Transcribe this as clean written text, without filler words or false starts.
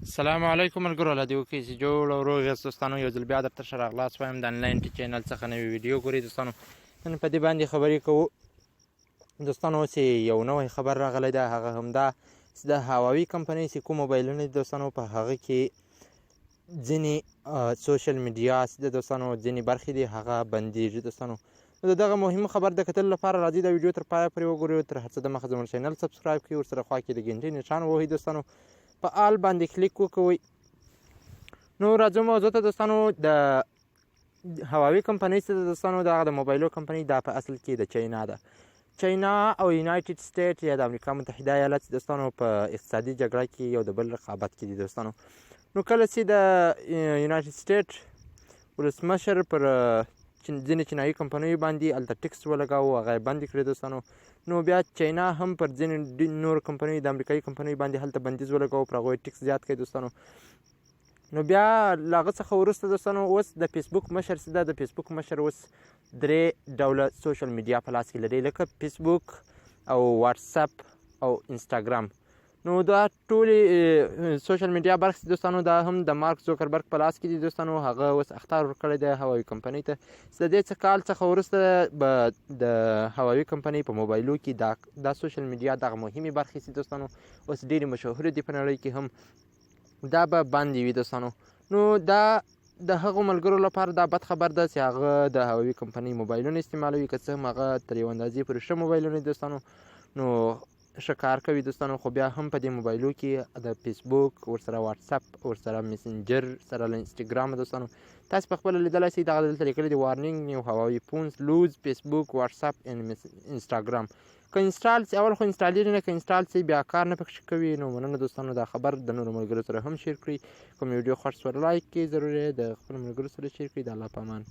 السلام علیکم ملګرو، الله دې وکړي چې جوړ او روغ یاست دوستانو. یو ځل بیا درته ښه راغلاست وایم د انلاین ټي چینل څخه نوې ویډیو ګورئ دوستانو. نن په دې باندې خبرې کوو دوستانو چې یو نوی خبر راغلی ده، هغه همدا چې د هواوي کمپنۍ چې کوم موبایلونه دي دوستانو، په هغه کې ځینې سوشل میډیا چې د دوستانو ځینې برخې دي هغه بندېږي دوستانو. نو د دغه مهم خبر د کتلو لپاره راځئ دا ویډیو تر پایه پورې وګورئ. تر هر څه دمخه زموږ چینل سبسکرایب کړئ، ورسره خوا کې د ګنټۍ نښان ووهئ دوستانو، په آل باندې کلیک وکوئ. نو راځو موضوع ته دوستانو. د هواوي کمپنۍ چې د دوستانو د موبایلو کمپنۍ دا په اصل کې د چاینا ده. چاینا او یونایټډ سټیټ یا د امریکا متحده ایالات دوستانو په اقتصادي جګړه کې یو د بل رقابت کې دي دوستانو. نو کله چې د یونایټډ سټیټ ولسمشر پر ځینې چینایي کمپنیو باندې هلته ټکس ولګاوه، هغه یې بند کړی دوستانو. نو بیا چاینا هم پر ځینې نورو کمپنیو د امریکایي کمپنیو باندې هلته بندیز ولګاوه، پر هغوی ټکس زیات کړی دوستانو. نو بیا له هغه څخه وروسته دوستانو اوس د فیسبوک مشر چې ده، د فیسبوک مشر اوس 3 ډوله سوشل میډیا په لاس کې لري، لکه فیسبوک او واتساپ او انسټاګرام. نو دا ټولې سوشل میډیا برخې دوستانو دا هم د مارک زوکربرګ په لاس کې دي دوستانو. هغه اوس اخطار ورکړی دی هواوي کمپنۍ ته چې د دې کال څخه وروسته به د هواوي کمپنۍ په موبایلو کې دا سوشل میډیا دغه مهمې برخې چې دوستانو اوس ډېرې مشهورې دي په نړۍ کې هم، دا به بندې وي دوستانو. نو دا د هغو ملګرو لپاره دا بد خبر ده چې هغه د هواوي کمپنۍ موبایلونه استعمالوي، که څه هم هغه تر یو اندازې پورې ښه موبایلونه دي دوستانو، نو ښه کار کوي دوستانو. خو بیا هم په دې موبایلو کې د فیسبوک ورسره واتساپ ورسره میسنجر سره له انسټاګرام دوستانو تاسو په خپله لیدلی شئ، دغه دلته لیکلي دي وارنینګ نیو هواوي فونز لوز فیسبوک واتساپ اینډ انسټاګرام. که انسټال سي اول خو انسټالېږي نه، که انسټال سي بیا کار نه پکې کوي. نو مننه دوستانو، دا خبر د نورو ملګرو سره هم شیر کړئ. کوم ویډیو خوښ شوه لایک کړئ، ضرور یې د خپلو ملګرو سره شیر کړئ. د الله په امان.